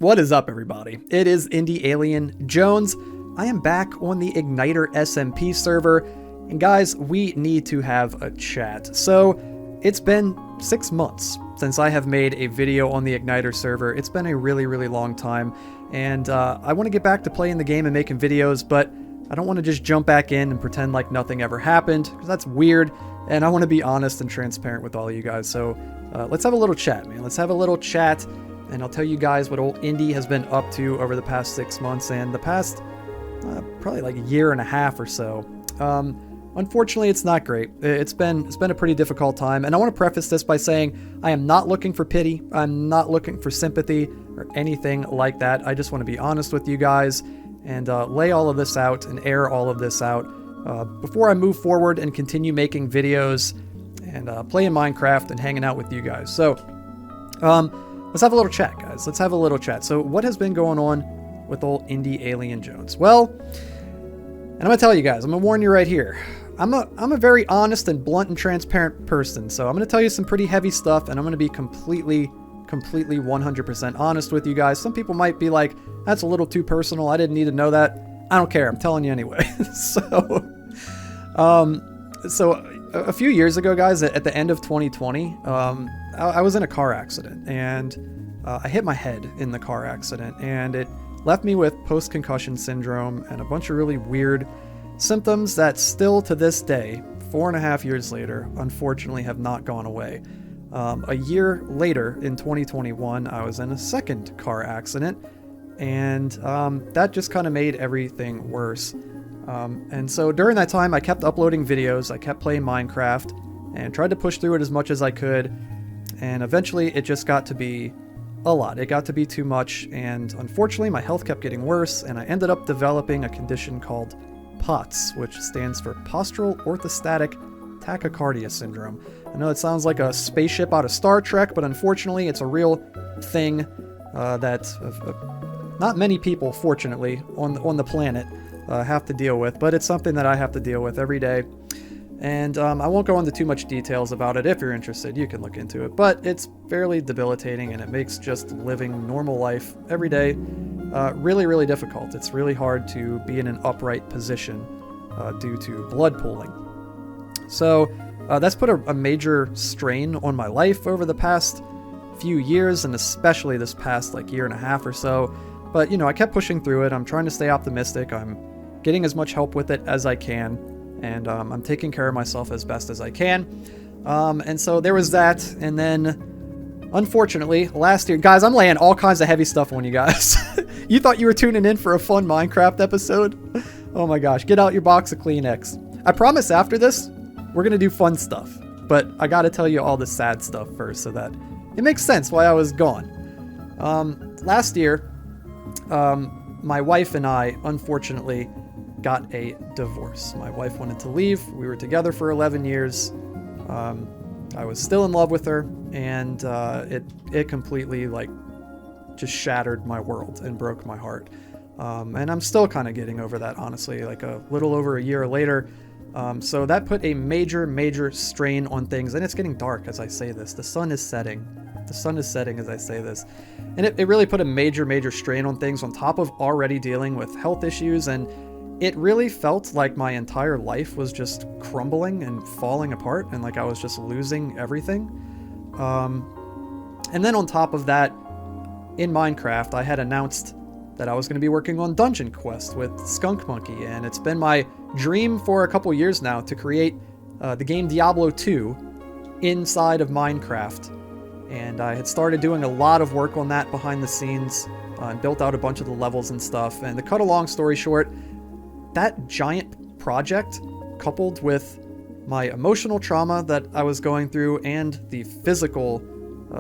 What is up, everybody? It is Indialien Jones. I am back on the IgnitorSMP server, and guys, we need to have a chat. So, it's been 6 months since I have made a video on the Igniter server. It's been a really, really long time, and I want to get back to playing the game and making videos, but I don't want to just jump back in and pretend like nothing ever happened, because that's weird, and I want to be honest and transparent with all of you guys. So, let's have a little chat, man. Let's have a little chat. And I'll tell you guys what old Indy has been up to over the past 6 months and the past probably like a year and a half or so. Unfortunately, it's not great. It's been a pretty difficult time, and I want to preface this by saying I am not looking for pity. I'm not looking for sympathy or anything like that. I just want to be honest with you guys and lay all of this out and air all of this out before I move forward and continue making videos and playing Minecraft and hanging out with you guys. So, let's have a little chat, guys. Let's have a little chat. So what has been going on with old Indialien Jones? Well, and I'm going to tell you guys, I'm going to warn you right here. I'm a very honest and blunt and transparent person. So I'm going to tell you some pretty heavy stuff, and I'm going to be completely 100% honest with you guys. Some people might be like, that's a little too personal. I didn't need to know that. I don't care. I'm telling you anyway. So a few years ago, guys, at the end of 2020, I was in a car accident, and I hit my head in the car accident, and it left me with post-concussion syndrome and a bunch of really weird symptoms that still to this day, 4.5 years later, unfortunately have not gone away. A year later, in 2021, I was in a second car accident, and that just kind of made everything worse. And so during that time, I kept uploading videos, I kept playing Minecraft, and tried to push through it as much as I could. And eventually it just got to be a lot. It got to be too much, and unfortunately my health kept getting worse, and I ended up developing a condition called POTS, which stands for Postural Orthostatic Tachycardia Syndrome. I know it sounds like a spaceship out of Star Trek, but unfortunately it's a real thing that not many people, fortunately, on the planet have to deal with, but it's something that I have to deal with every day. And I won't go into too much details about it. If you're interested, you can look into it. But it's fairly debilitating, and it makes just living normal life every day really, really difficult. It's really hard to be in an upright position due to blood pooling. So that's put a major strain on my life over the past few years, and especially this past year and a half or so. But, you know, I kept pushing through it. I'm trying to stay optimistic. I'm getting as much help with it as I can. And I'm taking care of myself as best as I can. And so there was that. And then, unfortunately, last year... Guys, I'm laying all kinds of heavy stuff on you guys. You thought you were tuning in for a fun Minecraft episode? Oh my gosh. Get out your box of Kleenex. I promise after this, we're going to do fun stuff. But I got to tell you all the sad stuff first so that it makes sense why I was gone. Last year, my wife and I, unfortunately, got a divorce. My wife wanted to leave. We were together for 11 years. I was still in love with her, and it completely just shattered my world and broke my heart. And I'm still kind of getting over that, honestly, a little over a year later. So that put a major strain on things, and it's getting dark as I say this. The sun is setting. The sun is setting as I say this. And it really put a major strain on things on top of already dealing with health issues, and it really felt like my entire life was just crumbling and falling apart, and like I was just losing everything. And then on top of that, in Minecraft, I had announced that I was going to be working on Dungeon Quest with Skunk Monkey, and it's been my dream for a couple years now to create the game Diablo 2 inside of Minecraft. And I had started doing a lot of work on that behind the scenes, and built out a bunch of the levels and stuff. And to cut a long story short, that giant project, coupled with my emotional trauma that I was going through and the physical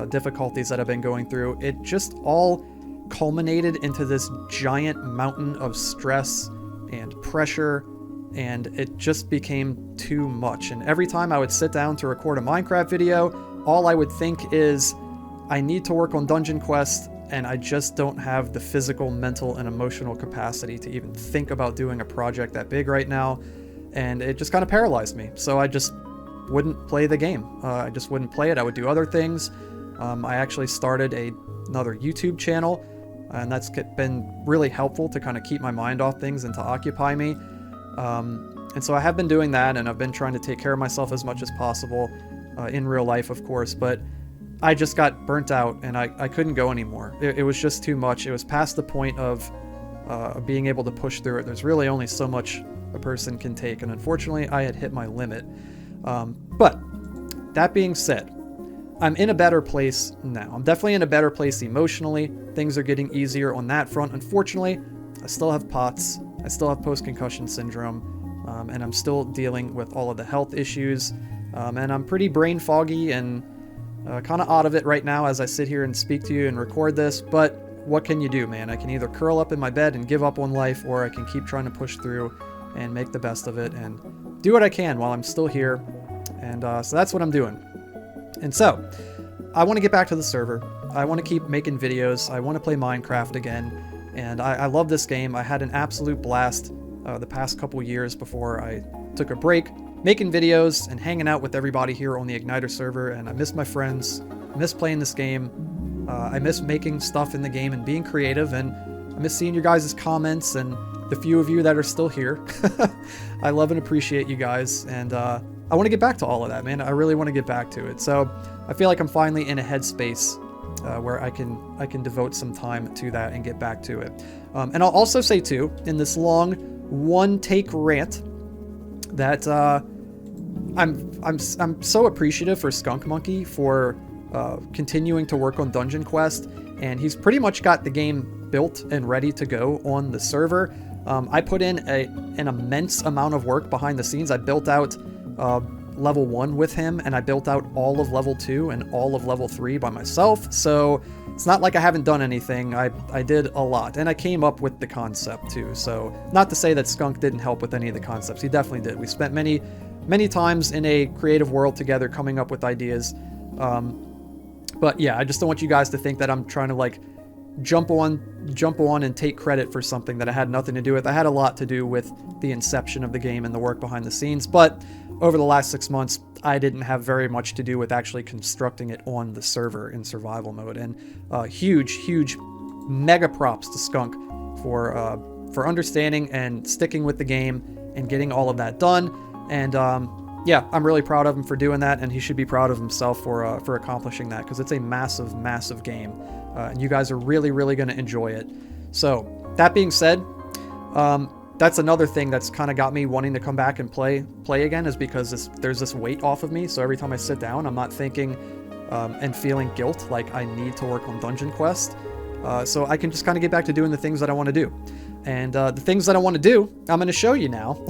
difficulties that I've been going through, it just all culminated into this giant mountain of stress and pressure, and it just became too much. And every time I would sit down to record a Minecraft video, all I would think is, I need to work on Dungeon Quest, and I just don't have the physical, mental, and emotional capacity to even think about doing a project that big right now, and it just kind of paralyzed me. So I just wouldn't play the game. I just wouldn't play it. I would do other things. I actually started another YouTube channel and that's been really helpful to kind of keep my mind off things and to occupy me. And so I have been doing that, and I've been trying to take care of myself as much as possible in real life, of course, but I just got burnt out, and I couldn't go anymore. It was just too much. It was past the point of being able to push through it. There's really only so much a person can take, and unfortunately I had hit my limit. But that being said, I'm in a better place now. I'm definitely in a better place emotionally. Things are getting easier on that front. Unfortunately, I still have POTS. I still have post-concussion syndrome, and I'm still dealing with all of the health issues. And I'm pretty brain foggy and kind of out of it right now as I sit here and speak to you and record this. But what can you do, man? I can either curl up in my bed and give up on life, or I can keep trying to push through and make the best of it and do what I can while I'm still here. And so that's what I'm doing. And so I want to get back to the server. I want to keep making videos. I want to play Minecraft again. And I love this game. I had an absolute blast the past couple years before I took a break, making videos and hanging out with everybody here on the Igniter server. And I miss my friends. I miss playing this game. I miss making stuff in the game and being creative. And I miss seeing your guys' comments and the few of you that are still here. I love and appreciate you guys. And I want to get back to all of that, man. I really want to get back to it. So I feel like I'm finally in a headspace where I can devote some time to that and get back to it. And I'll also say too, in this long one-take rant, that I'm so appreciative for Skunk Monkey for continuing to work on Dungeon Quest, and he's pretty much got the game built and ready to go on the server. I put in an immense amount of work behind the scenes. I built out level 1 with him, and I built out all of level 2 and all of level 3 by myself. So it's not like I haven't done anything. I did a lot, and I came up with the concept too. So not to say that Skunk didn't help with any of the concepts. He definitely did. We spent many times in a creative world together coming up with ideas. But yeah, I just don't want you guys to think that I'm trying to like jump on and take credit for something that I had nothing to do with. I had a lot to do with the inception of the game and the work behind the scenes, but over the last 6 months, I didn't have very much to do with actually constructing it on the server in survival mode. And huge mega props to Skunk for understanding and sticking with the game and getting all of that done. And yeah, I'm really proud of him for doing that, and he should be proud of himself for accomplishing that, because it's a massive game, and you guys are really going to enjoy it. So that being said, that's another thing that's kind of got me wanting to come back and play again, is because there's this weight off of me. So every time I sit down, I'm not thinking and feeling guilt like I need to work on Dungeon Quest. So I can just kind of get back to doing the things that I want to do. And the things that I want to do, I'm going to show you now.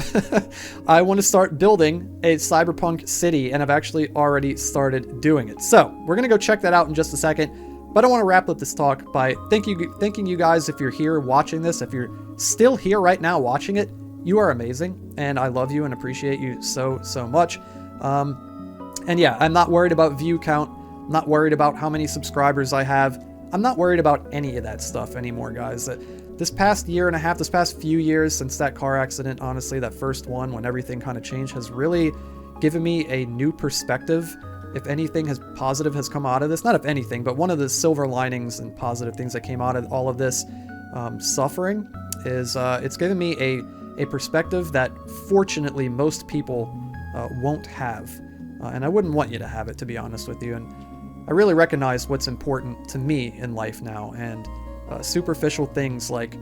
I want to start building a cyberpunk city, and I've actually already started doing it. So we're going to go check that out in just a second. But I want to wrap up this talk by thanking you guys if you're here watching this. If you're still here right now watching it, you are amazing, and I love you and appreciate you so much. And yeah, I'm not worried about view count. I'm not worried about how many subscribers I have. I'm not worried about any of that stuff anymore, guys. This past year and a half, this past few years since that car accident, honestly, that first one when everything kind of changed, has really given me a new perspective. If anything positive has come out of this, not if anything, but one of the silver linings and positive things that came out of all of this suffering is it's given me a perspective that fortunately most people won't have. And I wouldn't want you to have it, to be honest with you. And I really recognize what's important to me in life now, and superficial things like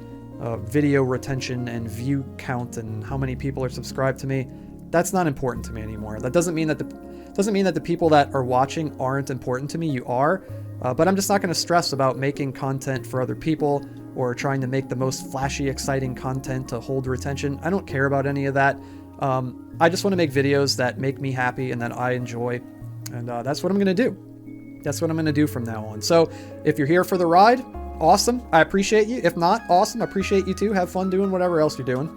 video retention and view count and how many people are subscribed to me, that's not important to me anymore. That doesn't mean that the people that are watching aren't important to me. You are, but I'm just not going to stress about making content for other people or trying to make the most flashy, exciting content to hold retention. I don't care about any of that. I just want to make videos that make me happy and that I enjoy, and that's what I'm going to do. That's what I'm going to do from now on. So if you're here for the ride, awesome. I appreciate you. If not, awesome. I appreciate you too. Have fun doing whatever else you're doing.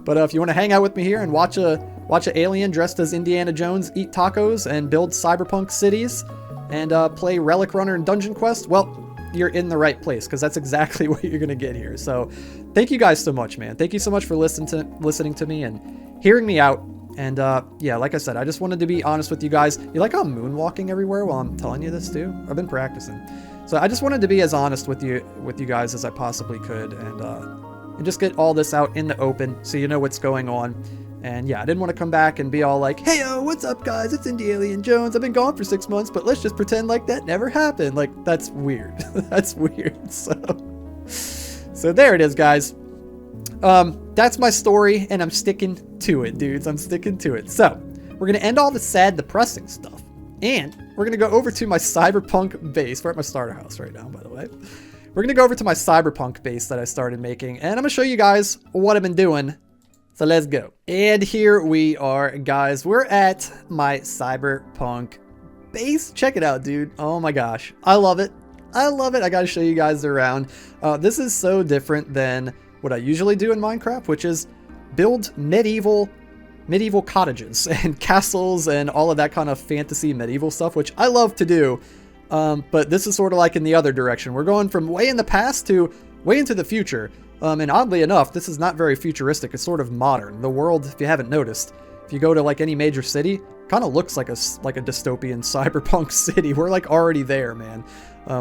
But if you want to hang out with me here and watch a alien dressed as Indiana Jones eat tacos and build cyberpunk cities and play Relic Runner and Dungeon Quest, well, you're in the right place, because that's exactly what you're going to get here. So thank you guys so much, man. Thank you so much for listening to me and hearing me out. And yeah, like I said, I just wanted to be honest with you guys. You like how I'm moonwalking everywhere while I'm telling you this too? I've been practicing. So I just wanted to be as honest with you guys as I possibly could, and just get all this out in the open so you know what's going on. And yeah, I didn't want to come back and be all like, hey, yo, what's up, guys? It's Indialien Jones. I've been gone for 6 months, but let's just pretend like that never happened. Like, that's weird. That's weird. So there it is, guys. That's my story, and I'm sticking to it, dudes. I'm sticking to it. So we're going to end all the sad, depressing stuff, and we're going to go over to my cyberpunk base. We're at my starter house right now, by the way. We're going to go over to my cyberpunk base that I started making, and I'm going to show you guys what I've been doing. So let's go. And here we are, guys. We're at my cyberpunk base. Check it out, dude. Oh my gosh. I love it. I love it. I gotta show you guys around. This is so different than what I usually do in Minecraft, which is build medieval cottages and castles and all of that kind of fantasy medieval stuff, which I love to do. But this is sort of like in the other direction. We're going from way in the past to way into the future. And oddly enough, this is not very futuristic. It's sort of modern. The world, if you haven't noticed, if you go to like any major city, kind of looks like a dystopian cyberpunk city. We're like already there, man.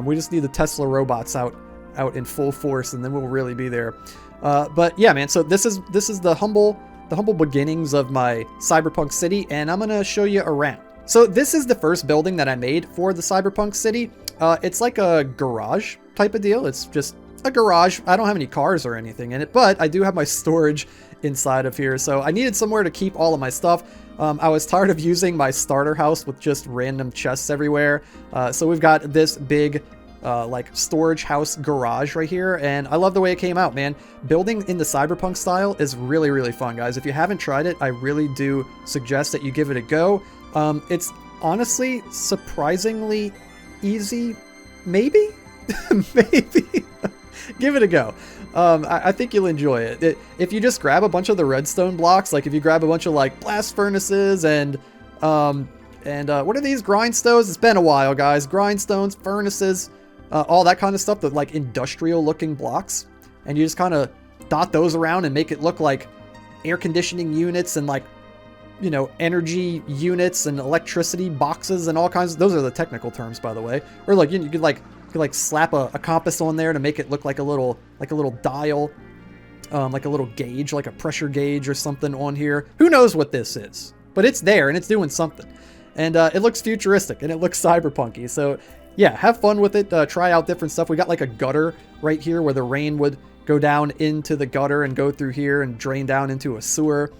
We just need the Tesla robots out in full force, and then we'll really be there. But yeah, man. So this is the humble beginnings of my cyberpunk city, and I'm gonna show you around. So this is the first building that I made for the cyberpunk city. It's like a garage type of deal. It's just a garage. I don't have any cars or anything in it, but I do have my storage inside of here. So I needed somewhere to keep all of my stuff. I was tired of using my starter house with just random chests everywhere. So we've got this big like storage house garage right here, and I love the way it came out, man. Building in the cyberpunk style is really, really fun, guys. If you haven't tried it, I really do suggest that you give it a go. It's honestly surprisingly easy, maybe? Maybe. Give it a go. I think you'll enjoy it. If you just grab a bunch of the redstone blocks, like if you grab a bunch of like blast furnaces and what are these? Grindstones? It's been a while, guys. Grindstones, furnaces, all that kind of stuff, the like industrial looking blocks. And you just kind of dot those around and make it look like air conditioning units and like, you know, energy units and electricity boxes and all kinds of, those are the technical terms, by the way. Or like you could like slap a compass on there to make it look like a little dial, like a little gauge, like a pressure gauge or something on here. Who knows what this is, but it's there and it's doing something, and it looks futuristic and it looks cyberpunky. So yeah, have fun with it. Try out different stuff. We got like a gutter right here where the rain would go down into the gutter and go through here and drain down into a sewer.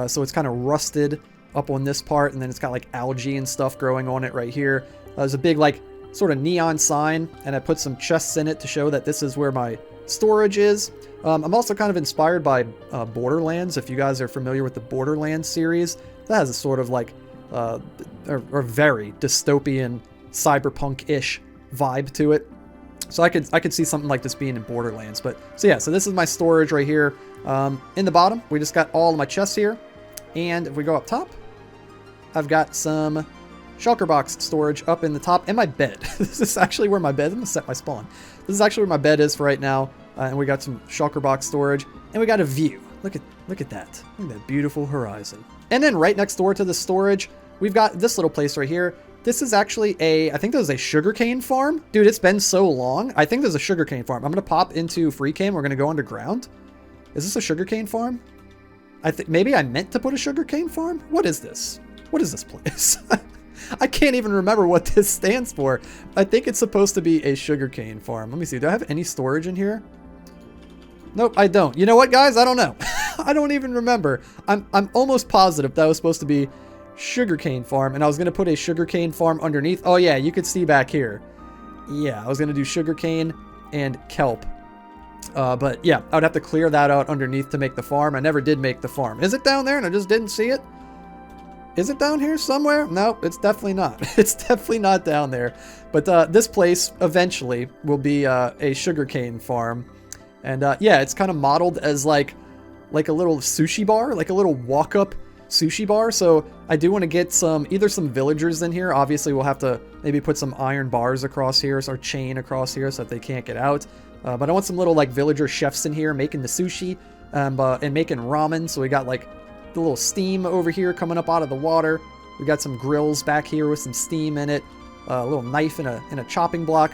So it's kind of rusted up on this part, and then it's got like algae and stuff growing on it right here. There's a big like sort of neon sign, and I put some chests in it to show that this is where my storage is. I'm also kind of inspired by Borderlands. If you guys are familiar with the Borderlands series, that has a sort of like a very dystopian cyberpunk-ish vibe to it. So I could see something like this being in Borderlands. But so yeah, so this is my storage right here. In the bottom, we just got all of my chests here, and if we go up top, I've got some shulker box storage up in the top, and my bed. This is actually where my bed, I'm gonna set my spawn. This is actually where my bed is for right now, and we got some shulker box storage, and we got a view. Look at that. Look at that beautiful horizon. And then right next door to the storage, we've got this little place right here. This is actually I think there's a sugarcane farm. Dude, it's been so long. I think there's a sugarcane farm. I'm gonna pop into free cam. We're gonna go underground. Is this a sugarcane farm? I think maybe I meant to put a sugarcane farm. What is this? What is this place? I can't even remember what this stands for. I think it's supposed to be a sugarcane farm. Let me see. Do I have any storage in here? Nope, I don't. You know what, guys? I don't know. I don't even remember. I'm almost positive that was supposed to be sugarcane farm, and I was going to put a sugarcane farm underneath. Oh, yeah, you could see back here. Yeah, I was going to do sugarcane and kelp. But yeah, I would have to clear that out underneath to make the farm. I never did make the farm. Is it down there and I just didn't see it? Is it down here somewhere? No, it's definitely not. It's definitely not down there. But this place eventually will be a sugarcane farm. And yeah, it's kind of modeled as like a little sushi bar, like a little walk-up sushi bar. So I do want to get either some villagers in here. Obviously, we'll have to maybe put some iron bars across here, or chain across here so that they can't get out. But I want some little like villager chefs in here making the sushi and making ramen. So we got like the little steam over here coming up out of the water. We got some grills back here with some steam in it. A little knife and a chopping block.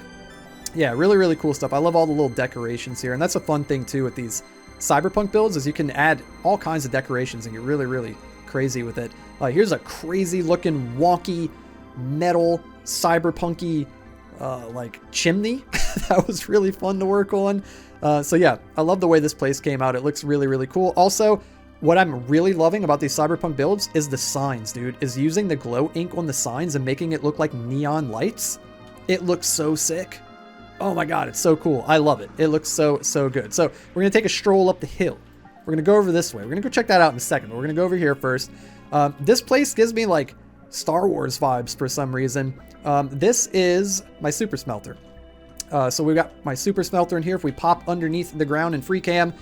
Yeah, really, really cool stuff. I love all the little decorations here. And that's a fun thing, too, with these cyberpunk builds is you can add all kinds of decorations and get really, really crazy with it. Here's a crazy-looking, wonky, metal, cyberpunky, like, chimney. That was really fun to work on. So, yeah, I love the way this place came out. It looks really, really cool. Also, what I'm really loving about these cyberpunk builds is the signs, dude. Is using the glow ink on the signs and making it look like neon lights. It looks so sick. Oh my god, it's so cool. I love it. It looks so, so good. So we're going to take a stroll up the hill. We're going to go over this way. We're going to go check that out in a second. But we're going to go over here first. This place gives me like Star Wars vibes for some reason. This is my super smelter. So we've got my super smelter in here. If we pop underneath the ground in free cam,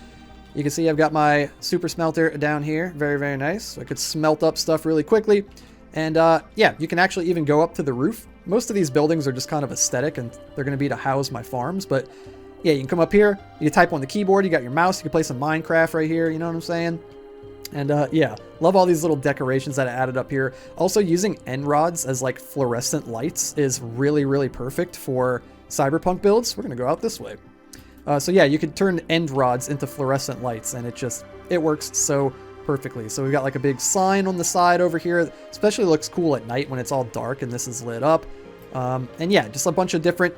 you can see I've got my super smelter down here. Very, very nice. So I could smelt up stuff really quickly. And yeah, you can actually even go up to the roof. Most of these buildings are just kind of aesthetic and they're going to be to house my farms. But yeah, you can come up here, you can type on the keyboard, you got your mouse, you can play some Minecraft right here, you know what I'm saying? And yeah, love all these little decorations that I added up here. Also using end rods as like fluorescent lights is really, really perfect for cyberpunk builds. We're going to go out this way. So yeah, you can turn end rods into fluorescent lights and it works so perfectly. So we've got like a big sign on the side over here, especially looks cool at night when it's all dark and this is lit up. And yeah, just a bunch of different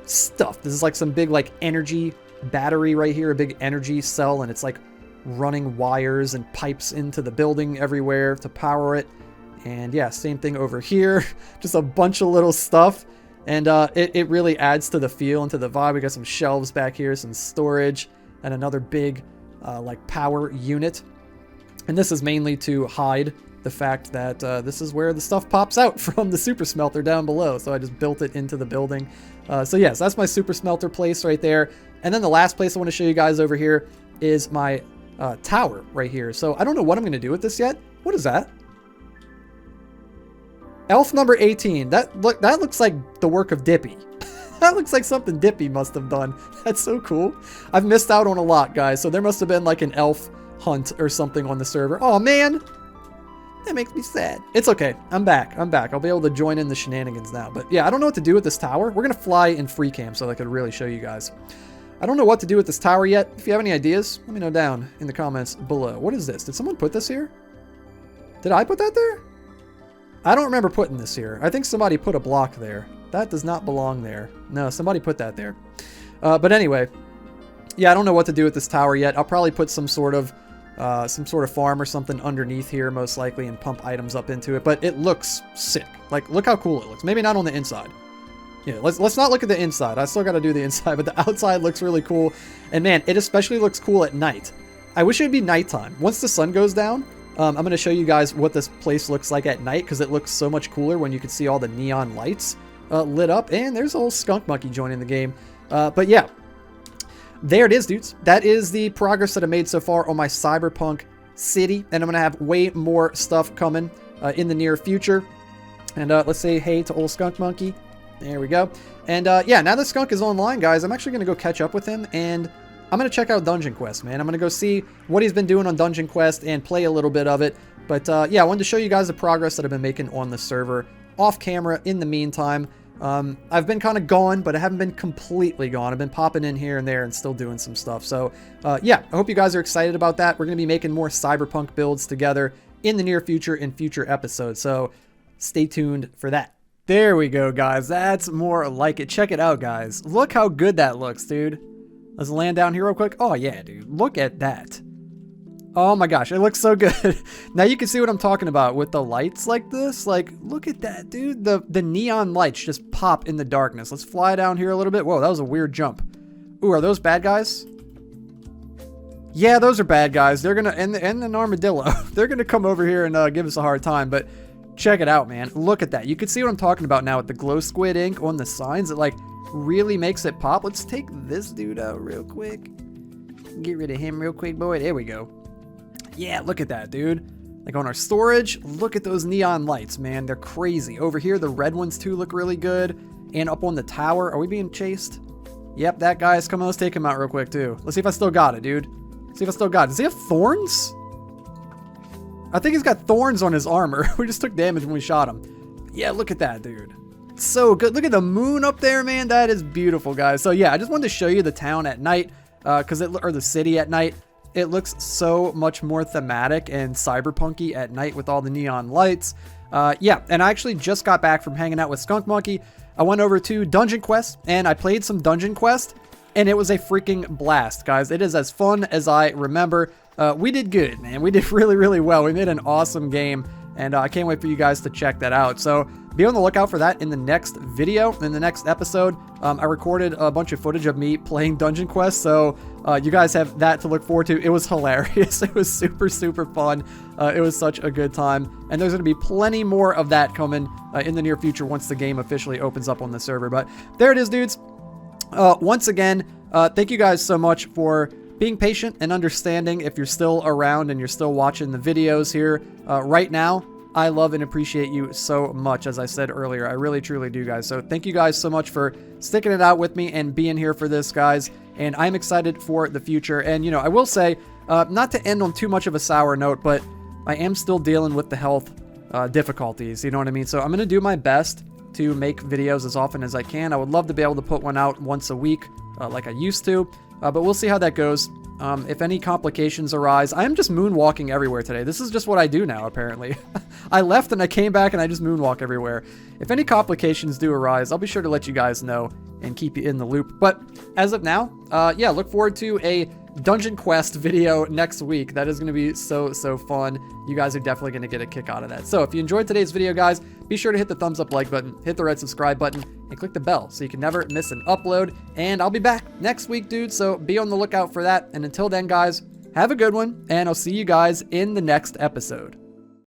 stuff. This is like some big like energy battery right here, a big energy cell, and it's like running wires and pipes into the building everywhere to power it. And yeah, same thing over here, just a bunch of little stuff. And it really adds to the feel and to the vibe. We got some shelves back here, some storage, and another big like power unit. And this is mainly to hide the fact that this is where the stuff pops out from the super smelter down below. So I just built it into the building. So yes, that's my super smelter place right there. And then the last place I want to show you guys over here is my tower right here. So I don't know what I'm going to do with this yet. What is that? Elf number 18. That looks like the work of Dippy. That looks like something Dippy must have done. That's so cool. I've missed out on a lot, guys. So there must have been like an elf hunt or something on the server. Oh man, that makes me sad. It's okay. I'm back. I'll be able to join in the shenanigans now. But yeah, I don't know what to do with this tower. We're gonna fly in free cam so I could really show you guys. I don't know what to do with this tower yet. If you have any ideas, let me know down in the comments below. What is this? Did someone put this here? Did I put that there? I don't remember putting this here. I think somebody put a block there. That does not belong there. No, somebody put that there. But anyway, yeah, I don't know what to do with this tower yet. I'll probably put some sort of farm or something underneath here, most likely, and pump items up into it. But it looks sick. Like, look how cool it looks. Maybe not on the inside. Yeah, let's not look at the inside. I still got to do the inside, but the outside looks really cool. And man, it especially looks cool at night. I wish it would be nighttime. Once the sun goes down, I'm going to show you guys what this place looks like at night, because it looks so much cooler when you can see all the neon lights lit up. And there's a whole skunk monkey joining the game. But yeah, there it is, dudes. That is the progress that I made so far on my cyberpunk city. And I'm going to have way more stuff coming in the near future. And let's say hey to old skunk monkey. There we go. And yeah, now that skunk is online, guys, I'm actually going to go catch up with him. And I'm going to check out Dungeon Quest, man. I'm going to go see what he's been doing on Dungeon Quest and play a little bit of it. But yeah, I wanted to show you guys the progress that I've been making on the server off camera in the meantime. I've been kind of gone, but I haven't been completely gone. I've been popping in here and there and still doing some stuff. So yeah, I hope you guys are excited about that. We're going to be making more cyberpunk builds together in the near future in future episodes. So stay tuned for that. There we go, guys. That's more like it. Check it out, guys. Look how good that looks, dude. Let's land down here real quick. Oh, yeah, dude. Look at that. Oh, my gosh. It looks so good. Now you can see what I'm talking about with the lights like this. Like, look at that, dude. The neon lights just pop in the darkness. Let's fly down here a little bit. Whoa, that was a weird jump. Ooh, are those bad guys? Yeah, those are bad guys. They're going to, and an armadillo. They're going to come over here and give us a hard time, but check it out, man. Look at that. You can see what I'm talking about now with the glow squid ink on the signs. It like really makes it pop. Let's take this dude out real quick. Get rid of him real quick, boy. There we go. Yeah, look at that, dude. Like on our storage, look at those neon lights, man. They're crazy. Over here, the red ones too look really good. And up on the tower, are we being chased? Yep, that guy's coming. Let's take him out real quick too. Let's see if I still got it, dude. See if I still got it. Does he have thorns? I think he's got thorns on his armor. We just took damage when we shot him. Yeah, look at that, dude. So good. Look at the moon up there, man. That is beautiful, guys. So yeah, I just wanted to show you the town at night, or the city at night. It looks so much more thematic and cyberpunky at night with all the neon lights. Yeah, and I actually just got back from hanging out with Skunk Monkey. I went over to Dungeon Quest and I played some Dungeon Quest, and it was a freaking blast, guys. It is as fun as I remember. We did good, man. We did really, really well. We made an awesome game, and I can't wait for you guys to check that out. So be on the lookout for that in the next video, in the next episode. I recorded a bunch of footage of me playing Dungeon Quest, so you guys have that to look forward to. It was hilarious. It was super, super fun. It was such a good time, and there's going to be plenty more of that coming in the near future once the game officially opens up on the server. But there it is, dudes. Once again, thank you guys so much for being patient and understanding. If you're still around and you're still watching the videos here right now, I love and appreciate you so much. As I said earlier, I really truly do, guys. So thank you guys so much for sticking it out with me and being here for this, guys. And I'm excited for the future. And, you know, I will say, not to end on too much of a sour note, but I am still dealing with the health difficulties, you know what I mean? So I'm going to do my best to make videos as often as I can. I would love to be able to put one out once a week like I used to, but we'll see how that goes. If any complications arise, I am just moonwalking everywhere today. This is just what I do now, apparently. I left and I came back and I just moonwalk everywhere. If any complications do arise, I'll be sure to let you guys know and keep you in the loop. But as of now, yeah, look forward to a Dungeon Quest video next week. That is going to be so, so fun. You guys are definitely going to get a kick out of that. So if you enjoyed today's video, guys, be sure to hit the thumbs up like button, hit the red subscribe button, and click the bell so you can never miss an upload. And I'll be back next week, dude, so be on the lookout for that. And until then, guys, have a good one, and I'll see you guys in the next episode.